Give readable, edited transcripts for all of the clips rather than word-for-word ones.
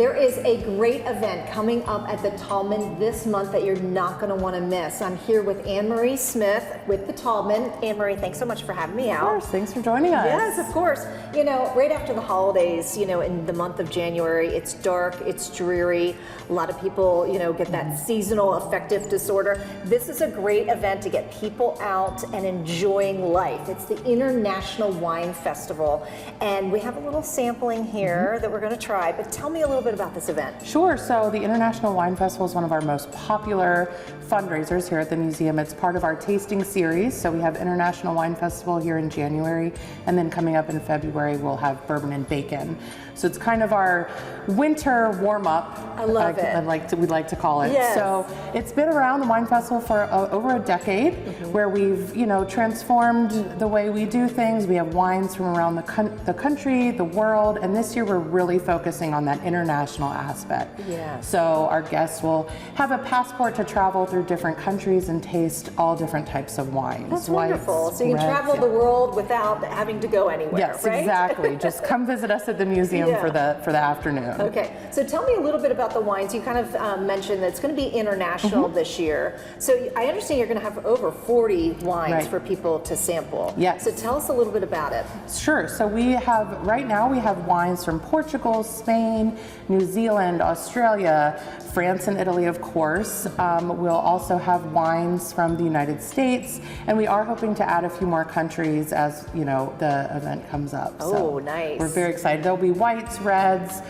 There is a great event coming up at the Taubman this month that you're not going to want to miss. I'm here with Anne-Marie Smith with the Taubman. Anne-Marie, thanks so much for having me out. Of course, thanks for joining us. Yes, of course. You know, right after the holidays, you know, in the month of January, it's dark, it's dreary. A lot of people, you know, get that seasonal affective disorder. This is a great event to get people out and enjoying life. It's the International Wine Festival, and we have a little sampling here that we're going to try, but tell me a little bit about this event. Sure, so the International Wine Festival is one of our most popular fundraisers here at the museum. It's part of our tasting series, so we have International Wine Festival here in January, and then coming up in February we'll have Bourbon and Bacon. So it's kind of our winter warm-up. I love it. We'd like to call it. Yes. So it's been around the Wine Festival for over a decade, where we've, you know, transformed the way we do things. We have wines from around the country, the world, and this year we're really focusing on that international aspect. Yes. So our guests will have a passport to travel through different countries and taste all different types of wines. That's wonderful. Whites, so you can reds, travel the world without having to go anywhere, yes, right? exactly. Just come visit us at the museum for the afternoon. Okay, so tell me a little bit about the wines. You kind of mentioned that it's going to be international this year. So I understand you're going to have over 40 wines for people to sample. Yes. So tell us a little bit about it. Sure. So we have, right now we have wines from Portugal, Spain, New Zealand, Australia, France and Italy, of course. We'll also have wines from the United States, and we are hoping to add a few more countries as, you know, the event comes up. Oh, so nice. We're very excited. There'll be whites, reds,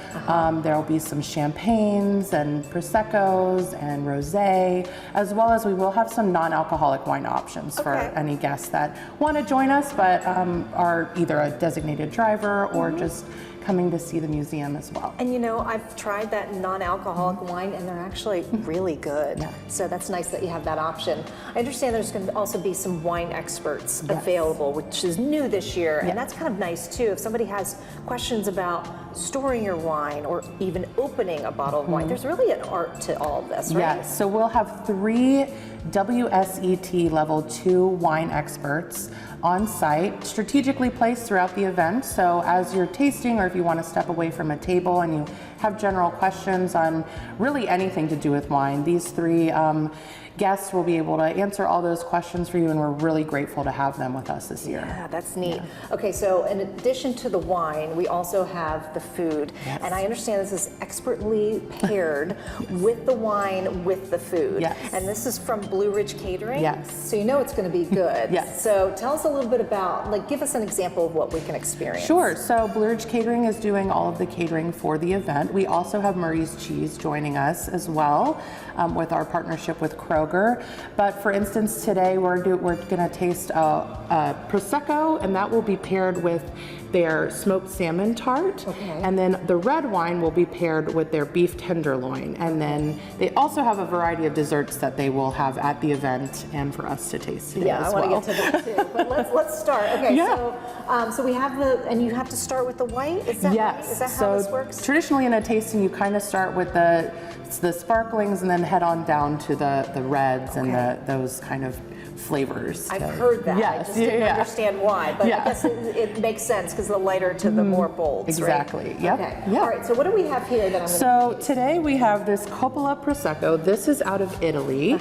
there'll be some champagnes and Prosecco's and rosé, as well as we will have some non-alcoholic wine options for any guests that want to join us, but are either a designated driver or just coming to see the museum as well. And you know, I've tried that non-alcoholic wine and they're actually really good. Yeah. So that's nice that you have that option. I understand there's going to also be some wine experts available, which is new this year. And that's kind of nice too. If somebody has questions about storing your wine or even opening a bottle of wine, there's really an art to all of this, right? Yes, so we'll have 3 WSET level 2 wine experts on site, strategically placed throughout the event. So as you're tasting, or if you want to step away from a table and you have general questions on really anything to do with wine, these 3 guests will be able to answer all those questions for you, and we're really grateful to have them with us this year. Yeah, that's neat. Okay, so in addition to the wine, we also have the food. Yes. And I understand this is expertly paired with the wine, with the food. Yes. And this is from Blue Ridge Catering. Yes. So you know it's going to be good. Yes. So tell us a little bit about, like, give us an example of what we can experience. Sure, so Blue Ridge Catering is doing all of the catering for the event. We also have Murray's Cheese joining us as well with our partnership with Kroger. But for instance, today we're going to taste a Prosecco, and that will be paired with their smoked salmon tart. And then the red wine will be paired with their beef tenderloin. And then they also have a variety of desserts that they will have at the event and for us to taste today as well. I want to get to that too. But let's start. Okay, so we have and you have to start with the white? Is that right? Is that how this works? Traditionally in a tasting, you kind of start with the sparklings and then head on down to the reds and those kind of flavors. I've heard that. I just didn't understand why, but I guess it makes sense because the lighter to the more bolds, exactly. Right? Yep. Okay. Yep. All right. So what do we have here that I'm So today we have this Coppola Prosecco. This is out of Italy,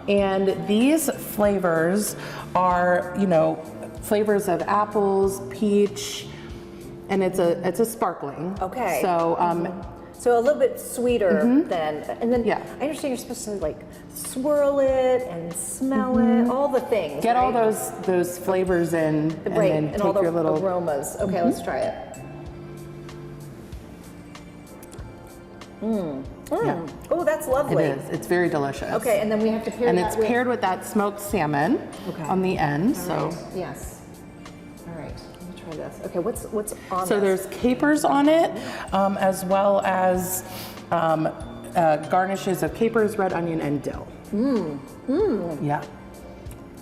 and these flavors are, you know, flavors of apples, peach, and it's a sparkling. Okay. So. So a little bit sweeter than, and then I understand you're supposed to like swirl it and smell it, all the things. Get all those flavors in, and then and take all the your little aromas. Okay, let's try it. Oh, that's lovely. It is. It's very delicious. Okay, and then we have to pair and that it's paired with that smoked salmon on the end. Yes. All right. Let me try this. Okay, what's on So this? there's capers on it, as well as garnishes of capers, red onion, and dill. Yeah.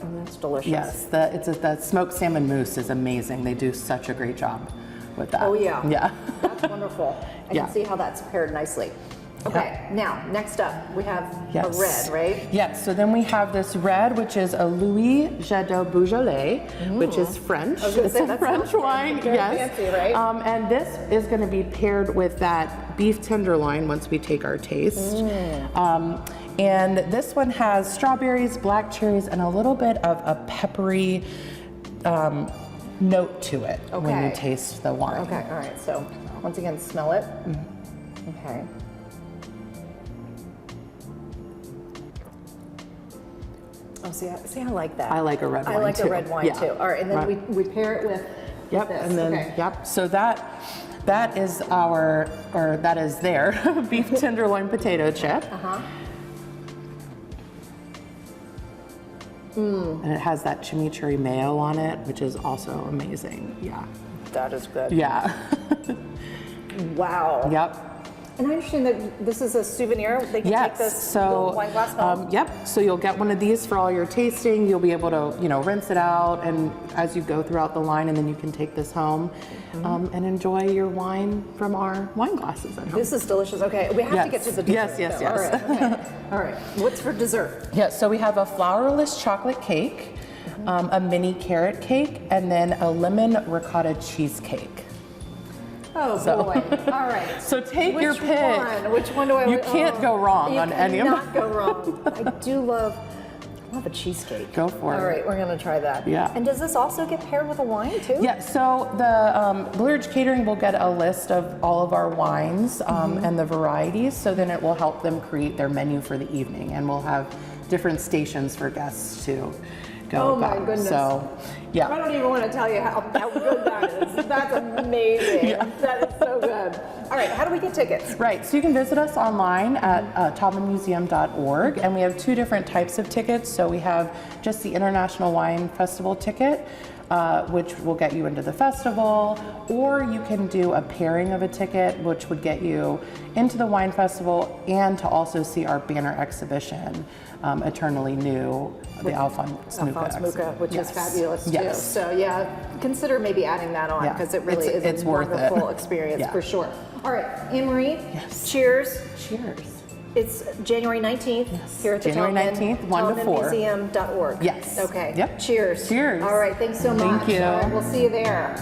Oh, that's delicious. Yes, the smoked salmon mousse is amazing. They do such a great job with that. Oh yeah. Yeah. That's wonderful. I can see how that's paired nicely. Okay, now next up we have Yes. a red, right? Yes, so then we have this red, which is a Louis Jadot Beaujolais, which is French. I was gonna It's say, a that French sounds wine, very yes. fancy, right? And this is going to be paired with that beef tenderloin once we take our taste. And this one has strawberries, black cherries, and a little bit of a peppery note to it when you Okay. taste the wine. Okay, all right, so once again, smell it. Okay. Oh, see, I like that. I like a red I wine like too. a red wine Yeah. too. All right, and then Right. we pair it with Yep, this. and then Okay. yep. So that is our, or that is their beef tenderloin potato chip. And it has that chimichurri mayo on it, which is also amazing. Yeah. That is good. Yeah. Wow. Yep. And I understand that this is a souvenir. They can take this so wine glass home. yep. So you'll get one of these for all your tasting. You'll be able to, rinse it out, and as you go throughout the line, and then you can take this home and enjoy your wine from our wine glasses at home. This is delicious. Okay, we have to get to the dessert. Yes, though. yes. All right. Okay. All right. What's for dessert? Yeah, so we have a flourless chocolate cake, a mini carrot cake, and then a lemon ricotta cheesecake. Oh boy. All right. So take your Which pick. one? Which one do I? You can't go wrong on any of them. You cannot go wrong. I do love a cheesecake. Go for it. All right, we're gonna try that. Yeah. And does this also get paired with a wine too? Yeah, so the Blue Ridge Catering will get a list of all of our wines and the varieties, so then it will help them create their menu for the evening, and we'll have different stations for guests to go Oh my about. goodness. So, I yeah. don't even want to tell you how good that is. That's amazing. That is so good. All right, how do we get tickets? Right, so you can visit us online at taubmanmuseum.org, and we have two different types of tickets. So we have just the International Wine Festival ticket, which will get you into the festival, or you can do a pairing of a ticket, which would get you into the wine festival and to also see our banner exhibition, Eternally New, the Alphonse Mucha. Alphonse Mucha, which Yes. is fabulous too. Yes. So yeah, consider maybe adding that on Yeah. because it really It's is a worth it. wonderful experience Yeah. for sure. All right, Anne-Marie, Yes. cheers. Cheers. It's January 19th here at the January Taubman, 19th, 1 to 4. taubmanmuseum.org. Yes. Okay. Yep. Cheers. Cheers. All right, thanks so much. Thank you. All right, we'll see you there.